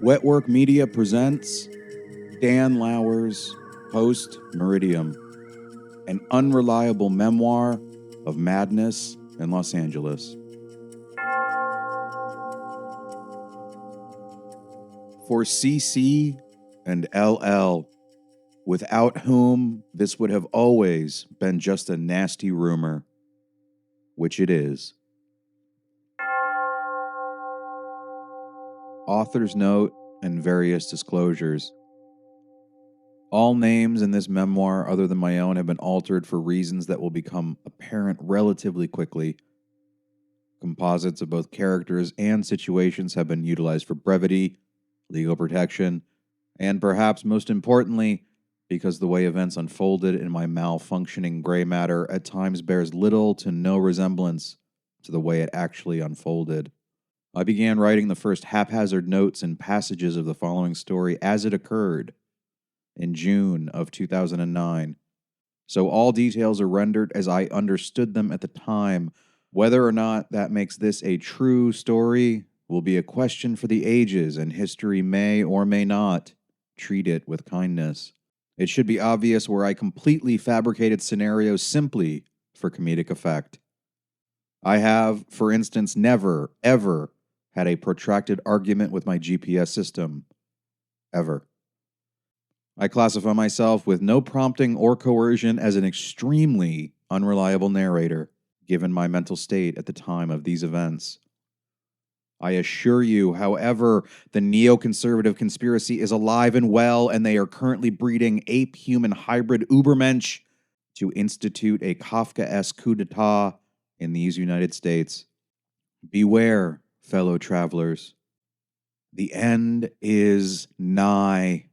Wetwork Media presents Dan Lauer's Post Meridiem, an unreliable memoir of madness in Los Angeles. For CC and LL, without whom this would have always been just a nasty rumor, which it is. Author's note and various disclosures. All names in this memoir other than my own have been altered for reasons that will become apparent relatively quickly. Composites of both characters and situations have been utilized for brevity, legal protection, and perhaps most importantly, because the way events unfolded in my malfunctioning gray matter at times bears little to no resemblance to the way it actually unfolded. I began writing the first haphazard notes and passages of the following story as it occurred in June of 2009. So all details are rendered as I understood them at the time. Whether or not that makes this a true story will be a question for the ages, and history may or may not treat it with kindness. It should be obvious where I completely fabricated scenarios simply for comedic effect. I have, for instance, never, ever had a protracted argument with my GPS system. Ever. I classify myself with no prompting or coercion as an extremely unreliable narrator, given my mental state at the time of these events. I assure you, however, the neoconservative conspiracy is alive and well, and they are currently breeding ape-human hybrid Ubermensch to institute a Kafkaesque coup d'etat in these United States. Beware, fellow travelers. The end is nigh.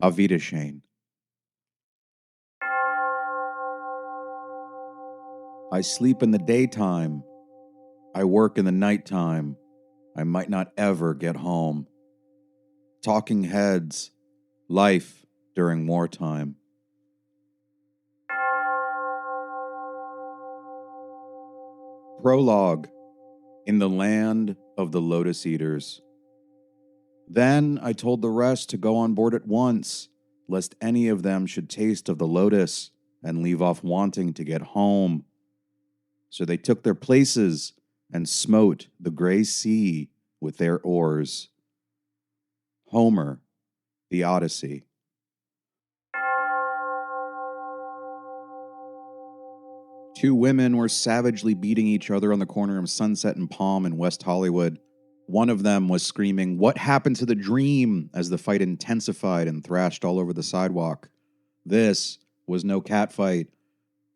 Auf Wiedersehen. I sleep in the daytime. I work in the nighttime. I might not ever get home. Talking heads. Life during wartime. Prologue. In the land of the Lotus Eaters. Then I told the rest to go on board at once, lest any of them should taste of the lotus and leave off wanting to get home. So they took their places and smote the gray sea with their oars. Homer, the Odyssey. Two women were savagely beating each other on the corner of Sunset and Palm in West Hollywood. One of them was screaming, "What happened to the dream?" as the fight intensified and thrashed all over the sidewalk. This was no catfight.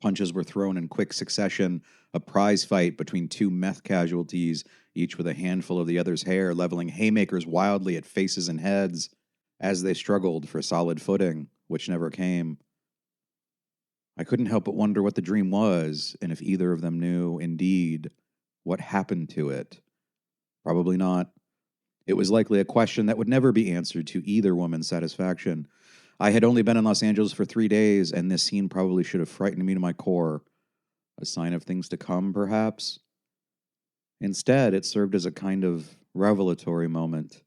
Punches were thrown in quick succession, a prize fight between two meth casualties, each with a handful of the other's hair, leveling haymakers wildly at faces and heads as they struggled for solid footing, which never came. I couldn't help but wonder what the dream was, and if either of them knew, indeed, what happened to it. Probably not. It was likely a question that would never be answered to either woman's satisfaction. I had only been in Los Angeles for 3 days, and this scene probably should have frightened me to my core. A sign of things to come, perhaps? Instead, it served as a kind of revelatory moment.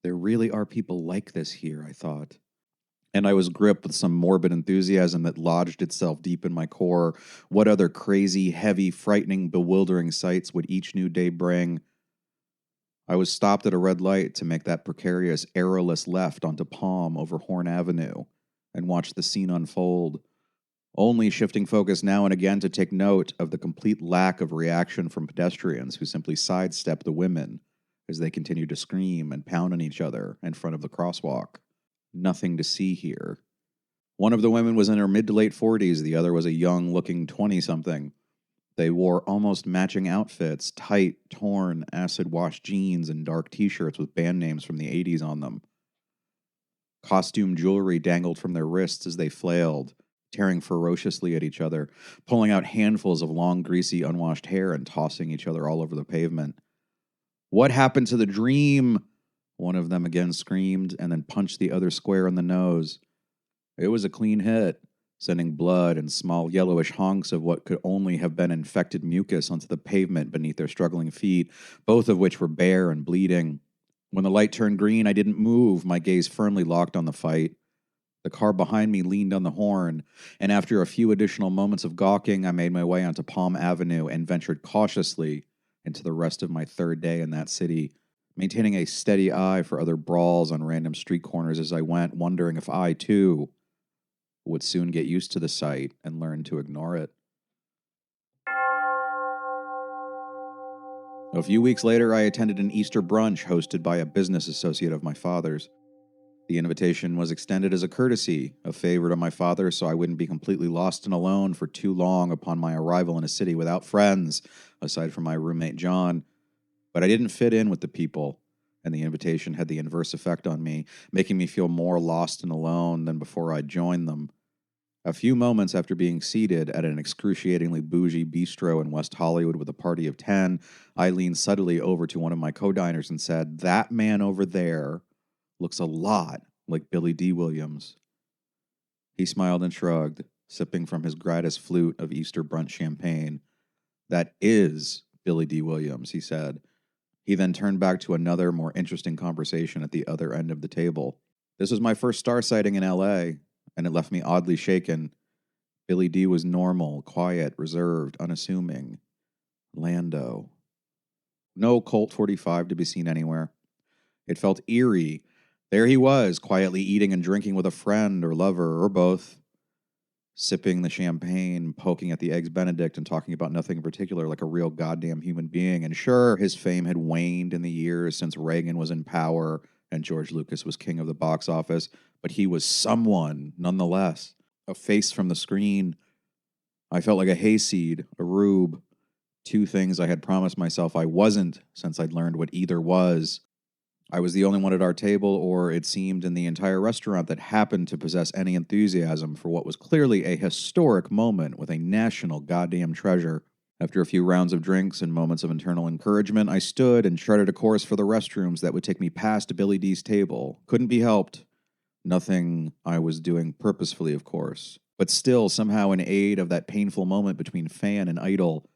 There really are people like this here, I thought. And I was gripped with some morbid enthusiasm that lodged itself deep in my core. What other crazy, heavy, frightening, bewildering sights would each new day bring? I was stopped at a red light to make that precarious, arrowless left onto Palm over Horn Avenue and watch the scene unfold, only shifting focus now and again to take note of the complete lack of reaction from pedestrians who simply sidestep the women as they continue to scream and pound on each other in front of the crosswalk. Nothing to see here. One of the women was in her mid to late 40s, the other was a young-looking 20-something. They wore almost matching outfits, tight, torn, acid-washed jeans and dark t-shirts with band names from the 80s on them. Costume jewelry dangled from their wrists as they flailed, tearing ferociously at each other, pulling out handfuls of long, greasy, unwashed hair and tossing each other all over the pavement. "What happened to the dream?" One of them again screamed and then punched the other square in the nose. It was a clean hit, sending blood and small yellowish honks of what could only have been infected mucus onto the pavement beneath their struggling feet, both of which were bare and bleeding. When the light turned green, I didn't move, my gaze firmly locked on the fight. The car behind me leaned on the horn, and after a few additional moments of gawking, I made my way onto Palm Avenue and ventured cautiously into the rest of my third day in that city, maintaining a steady eye for other brawls on random street corners as I went, wondering if I, too, would soon get used to the sight and learn to ignore it. A few weeks later, I attended an Easter brunch hosted by a business associate of my father's. The invitation was extended as a courtesy, a favor to my father, so I wouldn't be completely lost and alone for too long upon my arrival in a city without friends, aside from my roommate John. But I didn't fit in with the people, and the invitation had the inverse effect on me, making me feel more lost and alone than before I joined them. A few moments after being seated at an excruciatingly bougie bistro in West Hollywood with a party of 10, I leaned subtly over to one of my co-diners and said, "That man over there looks a lot like Billy D. Williams." He smiled and shrugged, sipping from his gratis flute of Easter brunch champagne. "That is Billy D. Williams," he said. He then turned back to another, more interesting conversation at the other end of the table. This was my first star sighting in LA, and it left me oddly shaken. Billy D was normal, quiet, reserved, unassuming. Lando. No Colt 45 to be seen anywhere. It felt eerie. There he was, quietly eating and drinking with a friend or lover, or both. Sipping the champagne, poking at the Eggs Benedict, and talking about nothing in particular like a real goddamn human being. And sure, his fame had waned in the years since Reagan was in power and George Lucas was king of the box office, but he was someone nonetheless. A face from the screen. I felt like a hayseed, a rube. Two things I had promised myself I wasn't since I'd learned what either was. I was the only one at our table, or it seemed in the entire restaurant, that happened to possess any enthusiasm for what was clearly a historic moment with a national goddamn treasure. After a few rounds of drinks and moments of internal encouragement, I stood and charted a course for the restrooms that would take me past Billy D's table. Couldn't be helped. Nothing I was doing purposefully, of course. But still, somehow in aid of that painful moment between fan and idol,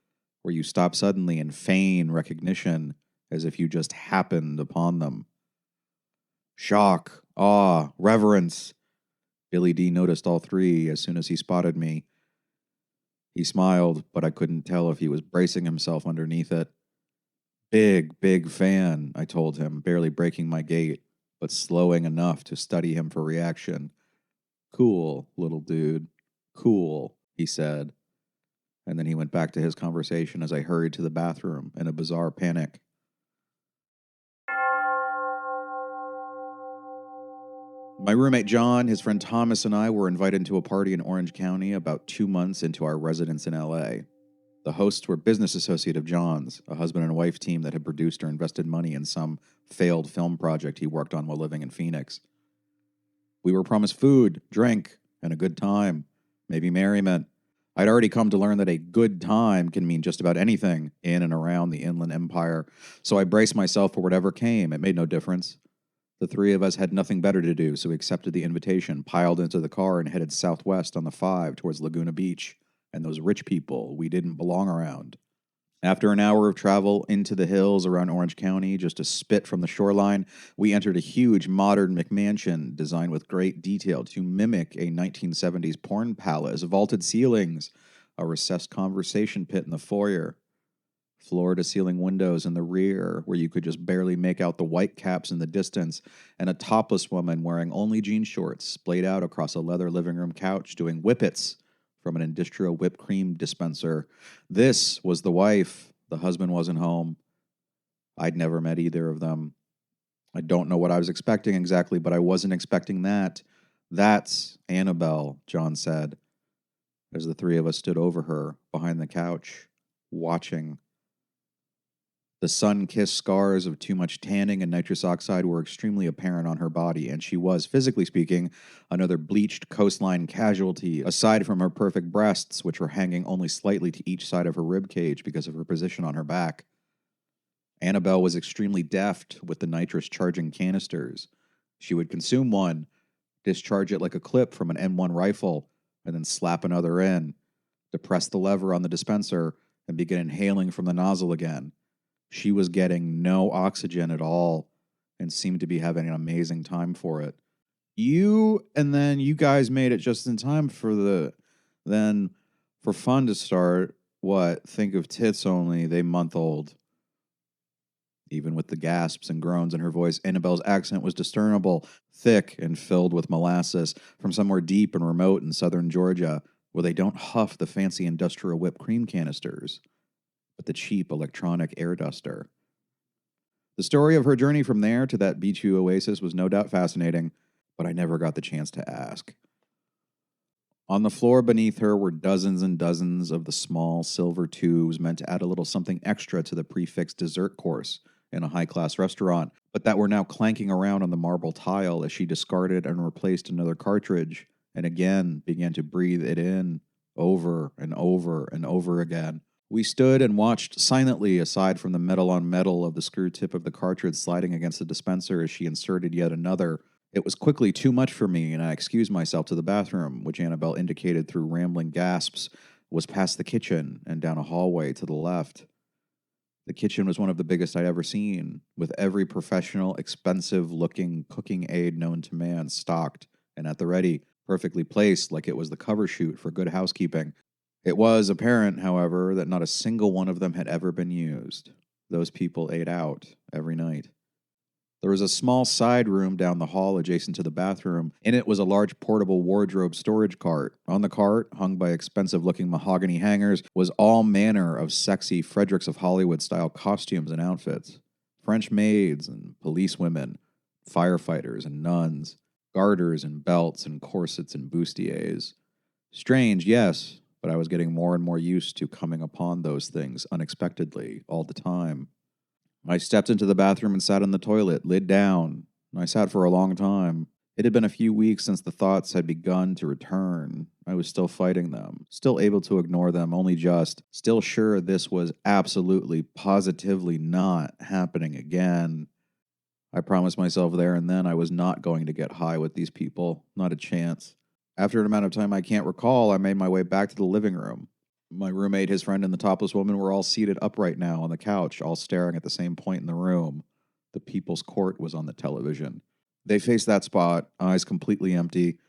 where you stop suddenly and feign recognition as if you just happened upon them. Shock, awe, reverence. Billy D noticed all three as soon as he spotted me. He smiled, but I couldn't tell if he was bracing himself underneath it. Big fan, I told him, barely breaking my gait, but slowing enough to study him for reaction. "Cool, little dude. Cool," he said. And then he went back to his conversation as I hurried to the bathroom in a bizarre panic. My roommate John, his friend Thomas, and I were invited to a party in Orange County about 2 months into our residence in LA. The hosts were business associate of John's, a husband and wife team that had produced or invested money in some failed film project he worked on while living in Phoenix. We were promised food, drink, and a good time, maybe merriment. I'd already come to learn that a good time can mean just about anything in and around the Inland Empire, so I braced myself for whatever came. It made no difference. The three of us had nothing better to do, so we accepted the invitation, piled into the car, and headed southwest on the 5 towards Laguna Beach and those rich people we didn't belong around. After an hour of travel into the hills around Orange County, just a spit from the shoreline, we entered a huge modern McMansion designed with great detail to mimic a 1970s porn palace, vaulted ceilings, a recessed conversation pit in the foyer, floor-to-ceiling windows in the rear where you could just barely make out the white caps in the distance, and a topless woman wearing only jean shorts splayed out across a leather living room couch doing whippets from an industrial whipped cream dispenser. This was the wife. The husband wasn't home. I'd never met either of them. I don't know what I was expecting exactly, but I wasn't expecting that. "That's Annabelle," John said, as the three of us stood over her, behind the couch, watching. The sun-kissed scars of too much tanning and nitrous oxide were extremely apparent on her body, and she was, physically speaking, another bleached coastline casualty, aside from her perfect breasts, which were hanging only slightly to each side of her rib cage because of her position on her back. Annabelle was extremely deft with the nitrous-charging canisters. She would consume one, discharge it like a clip from an M1 rifle, and then slap another in, depress the lever on the dispenser, and begin inhaling from the nozzle again. She was getting no oxygen at all. and seemed to be having an amazing time for it. You guys made it just in time then for fun to start. What? Think of tits only, they month old. Even with the gasps and groans in her voice, Annabelle's accent was discernible, thick and filled with molasses from somewhere deep and remote in southern Georgia, where they don't huff the fancy industrial whipped cream canisters, but the cheap electronic air duster. The story of her journey from there to that beachy oasis was no doubt fascinating, but I never got the chance to ask. On the floor beneath her were dozens and dozens of the small silver tubes meant to add a little something extra to the prefixed dessert course in a high-class restaurant, but that were now clanking around on the marble tile as she discarded and replaced another cartridge and again began to breathe it in over and over and over again. We stood and watched silently aside from the metal on metal of the screw tip of the cartridge sliding against the dispenser as she inserted yet another. It was quickly too much for me, and I excused myself to the bathroom, which Annabelle indicated through rambling gasps was past the kitchen and down a hallway to the left. The kitchen was one of the biggest I'd ever seen, with every professional, expensive-looking cooking aid known to man stocked and at the ready, perfectly placed like it was the cover shoot for Good Housekeeping. It was apparent, however, that not a single one of them had ever been used. Those people ate out every night. There was a small side room down the hall adjacent to the bathroom. In it was a large portable wardrobe storage cart. On the cart, hung by expensive-looking mahogany hangers, was all manner of sexy Fredericks of Hollywood-style costumes and outfits. French maids and policewomen, firefighters and nuns, garters and belts and corsets and bustiers. Strange, yes, but I was getting more and more used to coming upon those things unexpectedly all the time. I stepped into the bathroom and sat in the toilet, lid down. I sat for a long time. It had been a few weeks since the thoughts had begun to return. I was still fighting them, still able to ignore them, only just, still sure this was absolutely, positively not happening again. I promised myself there and then I was not going to get high with these people, not a chance. After an amount of time I can't recall, I made my way back to the living room. My roommate, his friend, and the topless woman were all seated upright now on the couch, all staring at the same point in the room. The People's Court was on the television. They faced that spot, eyes completely empty.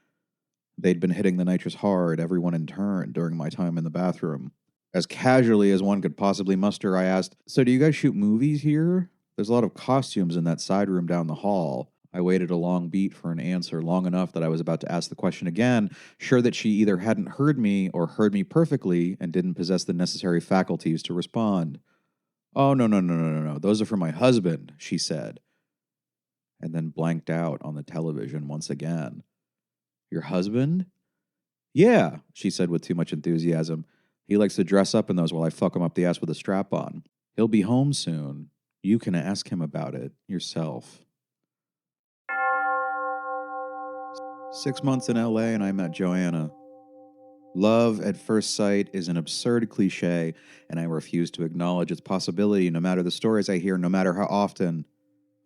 They'd been hitting the nitrous hard, everyone in turn, during my time in the bathroom. As casually as one could possibly muster, I asked, "So do you guys shoot movies here? There's a lot of costumes in that side room down the hall." I waited a long beat for an answer, long enough that I was about to ask the question again, sure that she either hadn't heard me or heard me perfectly and didn't possess the necessary faculties to respond. "Oh, no, no, no, no, no, no. Those are for my husband," she said, and then blanked out on the television once again. "Your husband?" "Yeah," she said with too much enthusiasm. "He likes to dress up in those while I fuck him up the ass with a strap on. He'll be home soon. You can ask him about it yourself." 6 months in LA and I met Joanna. Love at first sight is an absurd cliche, and I refuse to acknowledge its possibility no matter the stories I hear, no matter how often.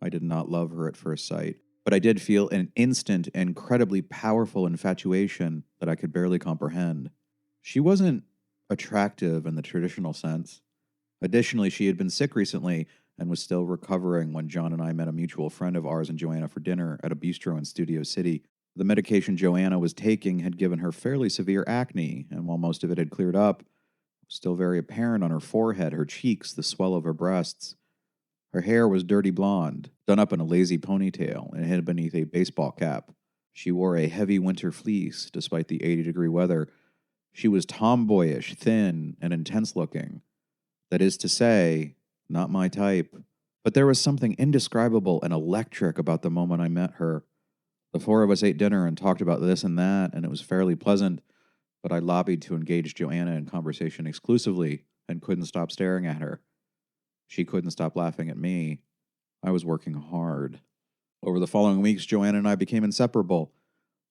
I did not love her at first sight, but I did feel an instant, incredibly powerful infatuation that I could barely comprehend. She wasn't attractive in the traditional sense. Additionally, she had been sick recently and was still recovering when John and I met a mutual friend of ours and Joanna for dinner at a bistro in Studio City. The medication Joanna was taking had given her fairly severe acne, and while most of it had cleared up, it was still very apparent on her forehead, her cheeks, the swell of her breasts. Her hair was dirty blonde, done up in a lazy ponytail and hid beneath a baseball cap. She wore a heavy winter fleece despite the 80-degree weather. She was tomboyish, thin, and intense-looking. That is to say, not my type. But there was something indescribable and electric about the moment I met her. The four of us ate dinner and talked about this and that, and it was fairly pleasant, but I lobbied to engage Joanna in conversation exclusively and couldn't stop staring at her. She couldn't stop laughing at me. I was working hard. Over the following weeks, Joanna and I became inseparable.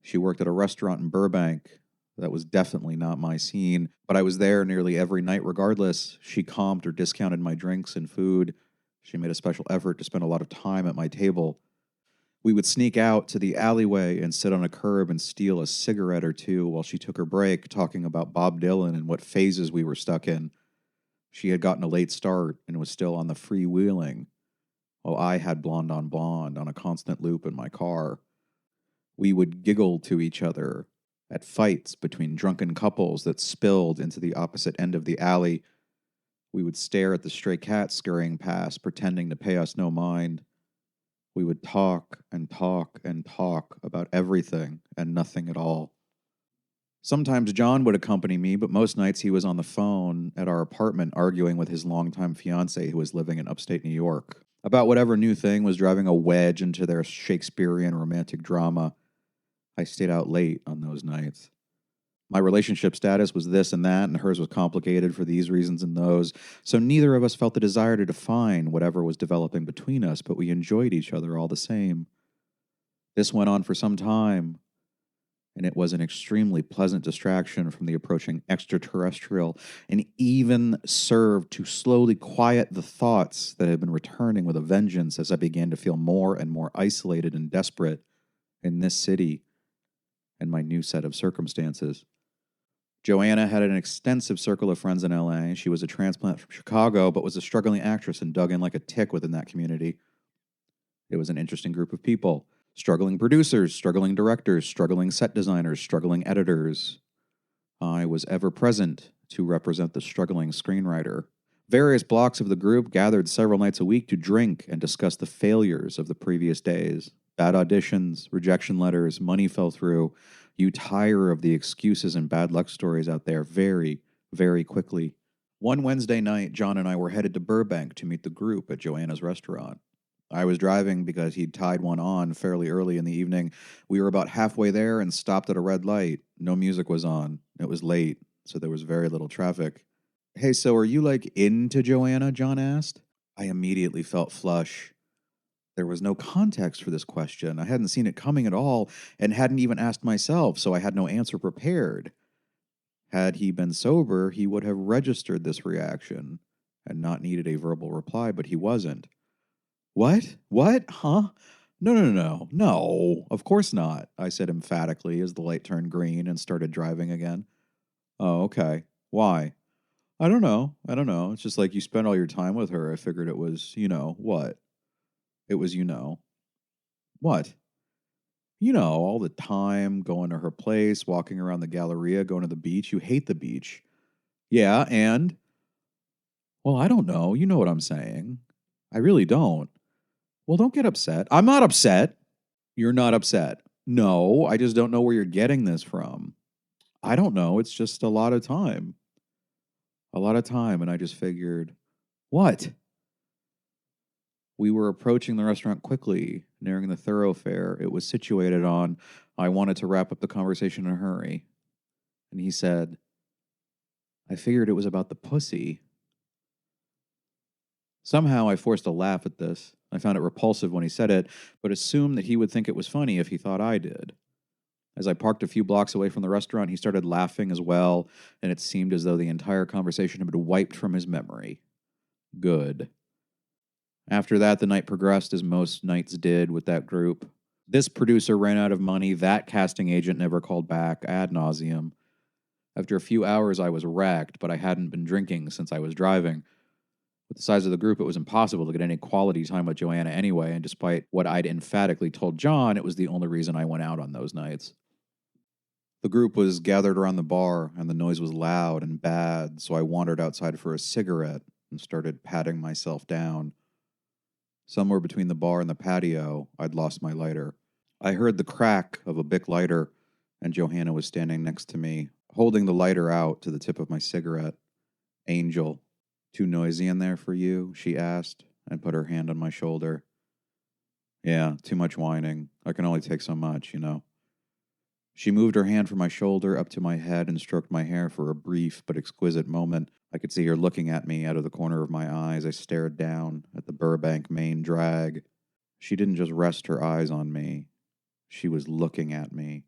She worked at a restaurant in Burbank. That was definitely not my scene, but I was there nearly every night regardless. She comped or discounted my drinks and food. She made a special effort to spend a lot of time at my table. We would sneak out to the alleyway and sit on a curb and steal a cigarette or two while she took her break, talking about Bob Dylan and what phases we were stuck in. She had gotten a late start and was still on the freewheeling. while I had Blonde on a constant loop in my car. We would giggle to each other at fights between drunken couples that spilled into the opposite end of the alley. We would stare at the stray cats scurrying past, pretending to pay us no mind. We would talk and talk and talk about everything and nothing at all. Sometimes John would accompany me, but most nights he was on the phone at our apartment arguing with his longtime fiancée who was living in upstate New York about whatever new thing was driving a wedge into their Shakespearean romantic drama. I stayed out late on those nights. My relationship status was this and that, and hers was complicated for these reasons and those, so neither of us felt the desire to define whatever was developing between us, but we enjoyed each other all the same. This went on for some time, and it was an extremely pleasant distraction from the approaching extraterrestrial, and even served to slowly quiet the thoughts that had been returning with a vengeance as I began to feel more and more isolated and desperate in this city and my new set of circumstances. Joanna had an extensive circle of friends in LA. She was a transplant from Chicago, but was a struggling actress and dug in like a tick within that community. It was an interesting group of people. Struggling producers, struggling directors, struggling set designers, struggling editors. I was ever present to represent the struggling screenwriter. Various blocks of the group gathered several nights a week to drink and discuss the failures of the previous days. Bad auditions, rejection letters, money fell through. You tire of the excuses and bad luck stories out there very, very quickly. One Wednesday night, John and I were headed to Burbank to meet the group at Joanna's restaurant. I was driving because he'd tied one on fairly early in the evening. We were about halfway there and stopped at a red light. No music was on. It was late, so there was very little traffic. "Hey, so are you into Joanna?" John asked. I immediately felt flush. There was no context for this question. I hadn't seen it coming at all and hadn't even asked myself, so I had no answer prepared. Had he been sober, he would have registered this reaction and not needed a verbal reply, but he wasn't. "What? What? Huh? No, no, no, no. No, of course not," I said emphatically as the light turned green and started driving again. "Oh, okay. Why?" "I don't know. I don't know. It's just like you spent all your time with her. I figured it was, what? It was, what? All the time going to her place, walking around the Galleria, going to the beach. You hate the beach." "Yeah, and?" "Well, I don't know. You know what I'm saying." "I really don't." "Well, don't get upset." "I'm not upset." "You're not upset." "No, I just don't know where you're getting this from." "I don't know. It's just a lot of time." "A lot of time." And I just figured, what? We were approaching the restaurant quickly, nearing the thoroughfare it was situated on. I wanted to wrap up the conversation in a hurry. And he said, "I figured it was about the pussy." Somehow I forced a laugh at this. I found it repulsive when he said it, but assumed that he would think it was funny if he thought I did. As I parked a few blocks away from the restaurant, he started laughing as well, and it seemed as though the entire conversation had been wiped from his memory. Good. After that, the night progressed as most nights did with that group. This producer ran out of money. That casting agent never called back ad nauseum. After a few hours, I was wrecked, but I hadn't been drinking since I was driving. With the size of the group, it was impossible to get any quality time with Joanna anyway, and despite what I'd emphatically told John, it was the only reason I went out on those nights. The group was gathered around the bar, and the noise was loud and bad, so I wandered outside for a cigarette and started patting myself down. Somewhere between the bar and the patio, I'd lost my lighter. I heard the crack of a Bic lighter, and Johanna was standing next to me, holding the lighter out to the tip of my cigarette. "Angel, too noisy in there for you?" she asked, and put her hand on my shoulder. "Yeah, too much whining. I can only take so much. She moved her hand from my shoulder up to my head and stroked my hair for a brief but exquisite moment. I could see her looking at me out of the corner of my eyes. I stared down at the Burbank main drag. She didn't just rest her eyes on me. She was looking at me.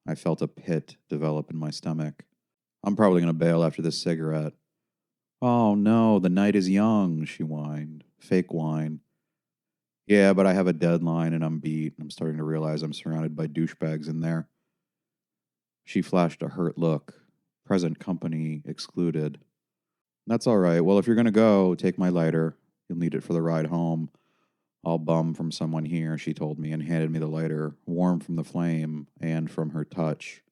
I felt a pit develop in my stomach. "I'm probably going to bail after this cigarette." "Oh, no, the night is young," she whined. Fake whine. "Yeah, but I have a deadline and I'm beat. I'm starting to realize I'm surrounded by douchebags in there." She flashed a hurt look. Present company excluded. "That's all right. Well, if you're going to go, take my lighter. You'll need it for the ride home." All bum from someone here, she told me, and handed me the lighter, warm from the flame and from her touch.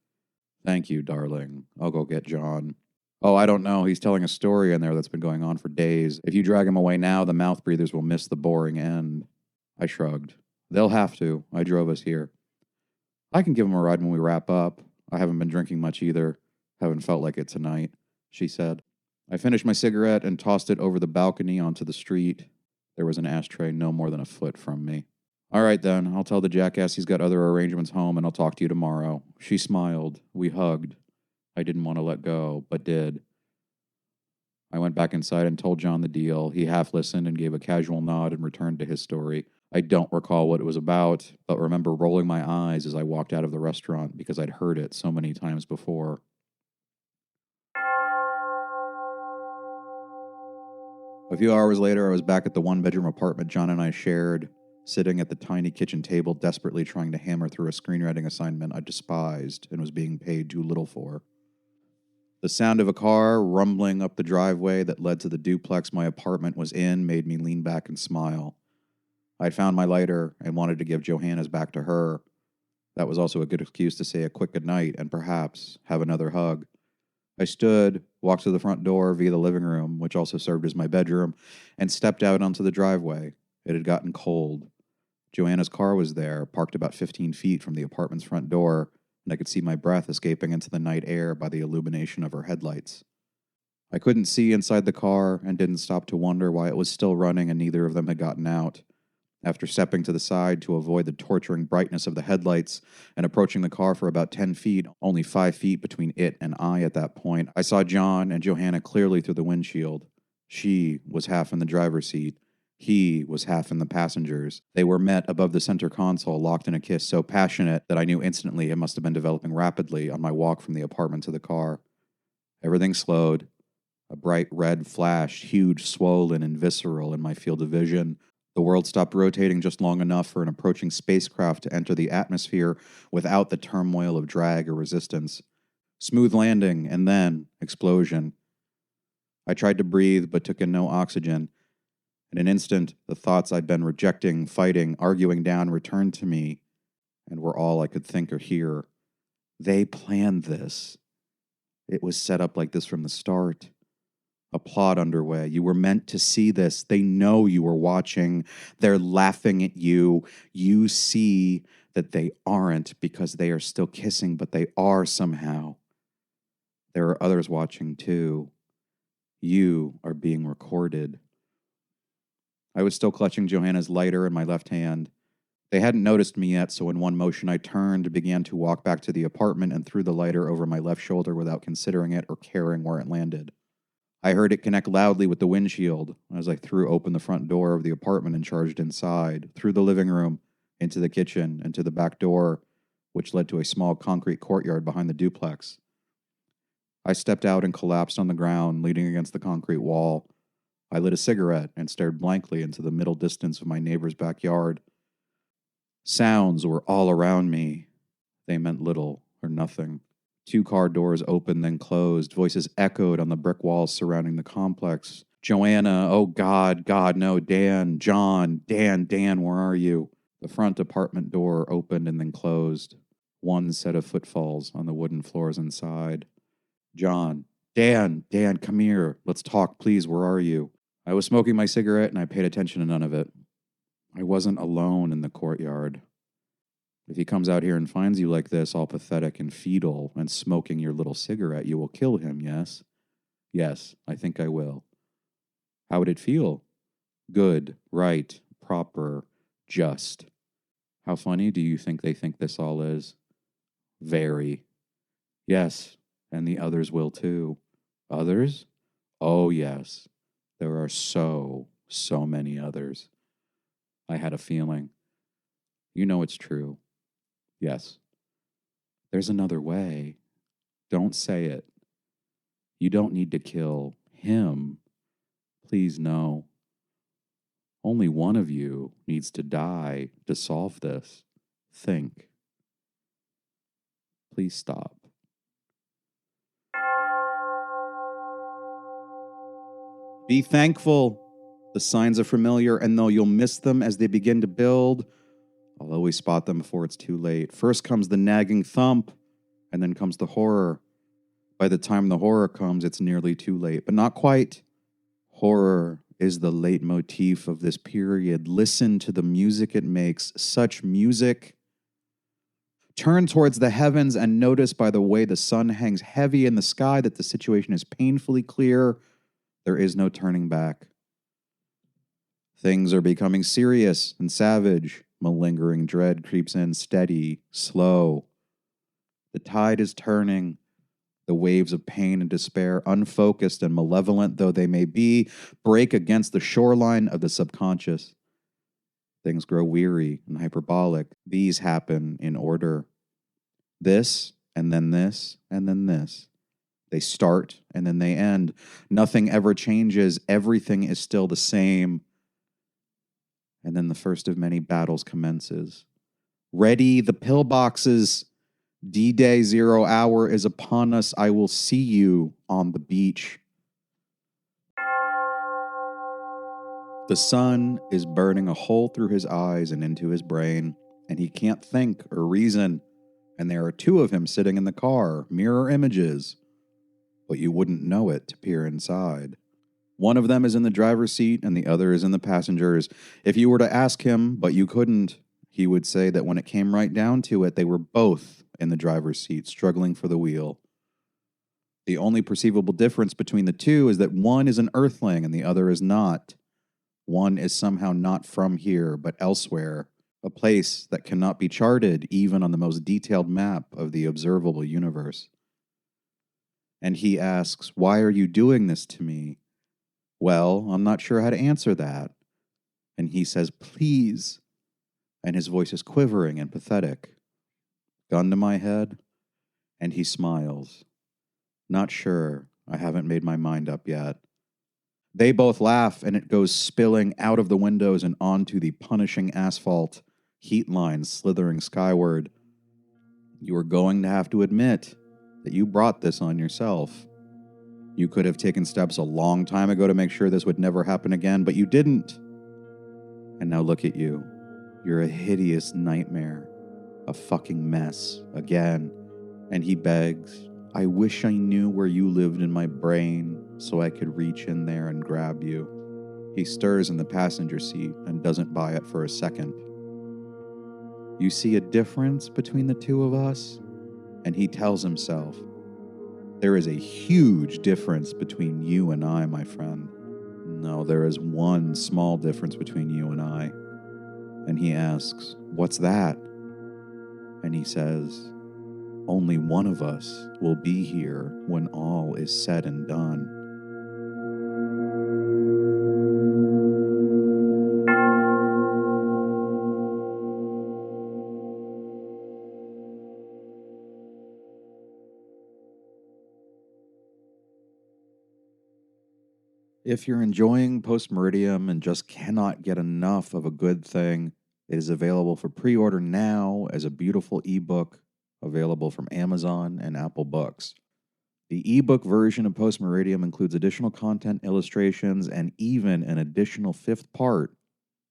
Thank you, darling. I'll go get John. Oh, I don't know. He's telling a story in there that's been going on for days. If you drag him away now, the mouth breathers will miss the boring end. I shrugged. They'll have to. I drove us here. I can give him a ride when we wrap up. I haven't been drinking much either. Haven't felt like it tonight, she said. I finished my cigarette and tossed it over the balcony onto the street. There was an ashtray no more than a foot from me. All right, then. I'll tell the jackass he's got other arrangements home, and I'll talk to you tomorrow. She smiled. We hugged. I didn't want to let go, but did. I went back inside and told John the deal. He half listened and gave a casual nod and returned to his story. I don't recall what it was about, but remember rolling my eyes as I walked out of the restaurant because I'd heard it so many times before. A few hours later, I was back at the one-bedroom apartment John and I shared, sitting at the tiny kitchen table, desperately trying to hammer through a screenwriting assignment I despised and was being paid too little for. The sound of a car rumbling up the driveway that led to the duplex my apartment was in made me lean back and smile. I'd found my lighter and wanted to give Johanna's back to her. That was also a good excuse to say a quick goodnight and perhaps have another hug. I stood, walked to the front door via the living room, which also served as my bedroom, and stepped out onto the driveway. It had gotten cold. Joanna's car was there, parked about 15 feet from the apartment's front door, and I could see my breath escaping into the night air by the illumination of her headlights. I couldn't see inside the car and didn't stop to wonder why it was still running and neither of them had gotten out. After stepping to the side to avoid the torturing brightness of the headlights and approaching the car for about 10 feet, only 5 feet between it and I at that point, I saw John and Johanna clearly through the windshield. She was half in the driver's seat. He was half in the passenger's. They were met above the center console, locked in a kiss so passionate that I knew instantly it must have been developing rapidly on my walk from the apartment to the car. Everything slowed. A bright red flashed, huge, swollen, and visceral in my field of vision. The world stopped rotating just long enough for an approaching spacecraft to enter the atmosphere without the turmoil of drag or resistance. Smooth landing, and then explosion. I tried to breathe, but took in no oxygen. In an instant, the thoughts I'd been rejecting, fighting, arguing down returned to me, and were all I could think or hear. They planned this. It was set up like this from the start. A plot underway. You were meant to see this. They know you were watching. They're laughing at you. You see that they aren't because they are still kissing, but they are somehow. There are others watching too. You are being recorded. I was still clutching Johanna's lighter in my left hand. They hadn't noticed me yet, so in one motion I turned, began to walk back to the apartment, and threw the lighter over my left shoulder without considering it or caring where it landed. I heard it connect loudly with the windshield as I threw open the front door of the apartment and charged inside, through the living room, into the kitchen, and to the back door, which led to a small concrete courtyard behind the duplex. I stepped out and collapsed on the ground, leaning against the concrete wall. I lit a cigarette and stared blankly into the middle distance of my neighbor's backyard. Sounds were all around me. They meant little or nothing. 2 car doors opened, then closed. Voices echoed on the brick walls surrounding the complex. Joanna, oh God, God, no, Dan, John, Dan, where are you? The front apartment door opened and then closed. One set of footfalls on the wooden floors inside. John, Dan, come here. Let's talk, please. Where are you? I was smoking my cigarette and I paid attention to none of it. I wasn't alone in the courtyard. If he comes out here and finds you like this, all pathetic and fetal, and smoking your little cigarette, you will kill him, yes? Yes, I think I will. How would it feel? Good, right, proper, just. How funny do you think they think this all is? Very. Yes, and the others will too. Others? Oh, yes. There are so many others. I had a feeling. You know it's true. Yes. There's another way. Don't say it. You don't need to kill him. Please, no. Only one of you needs to die to solve this. Think. Please stop. Be thankful. The signs are familiar, and though you'll miss them as they begin to build, I'll always spot them before it's too late. First comes the nagging thump, and then comes the horror. By the time the horror comes, it's nearly too late, but not quite. Horror is the leitmotif of this period. Listen to the music it makes. Such music. Turn towards the heavens and notice by the way the sun hangs heavy in the sky that the situation is painfully clear. There is no turning back. Things are becoming serious and savage. Malingering dread creeps in, steady, slow. The tide is turning. The waves of pain and despair, unfocused and malevolent though they may be, break against the shoreline of the subconscious. Things grow weary and hyperbolic. These happen in order. This, and then this, and then this. They start, and then they end. Nothing ever changes. Everything is still the same. And then the first of many battles commences. Ready the pillboxes. D-Day 0 hour is upon us. I will see you on the beach. The sun is burning a hole through his eyes and into his brain, and he can't think or reason. And there are two of him sitting in the car, mirror images. But you wouldn't know it to peer inside. One of them is in the driver's seat and the other is in the passenger's. If you were to ask him, but you couldn't, he would say that when it came right down to it, they were both in the driver's seat, struggling for the wheel. The only perceivable difference between the two is that one is an earthling and the other is not. One is somehow not from here, but elsewhere, a place that cannot be charted even on the most detailed map of the observable universe. And he asks, "Why are you doing this to me?" Well, I'm not sure how to answer that. And he says, "Please." And his voice is quivering and pathetic. Gun to my head, and he smiles. Not sure. I haven't made my mind up yet. They both laugh, and it goes spilling out of the windows and onto the punishing asphalt, heat lines slithering skyward. You are going to have to admit that you brought this on yourself. You could have taken steps a long time ago to make sure this would never happen again, but you didn't. And now look at you. You're a hideous nightmare. A fucking mess, again. And he begs, "I wish I knew where you lived in my brain so I could reach in there and grab you." He stirs in the passenger seat and doesn't buy it for a second. "You see a difference between the two of us?" And he tells himself, "There is a huge difference between you and I, my friend." "No, there is one small difference between you and I." And he asks, "What's that?" And he says, "Only one of us will be here when all is said and done." If you're enjoying Post Meridiem and just cannot get enough of a good thing, it is available for pre-order now as a beautiful ebook available from Amazon and Apple Books. The ebook version of Post Meridiem includes additional content, illustrations, and even an additional fifth part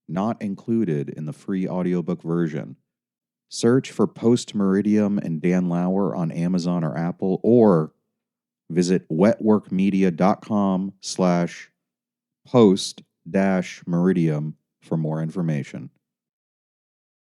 not included in the free audiobook version. Search for Post Meridiem and Dan Lauer on Amazon or Apple, or visit wetworkmedia.com/post-meridiem for more information.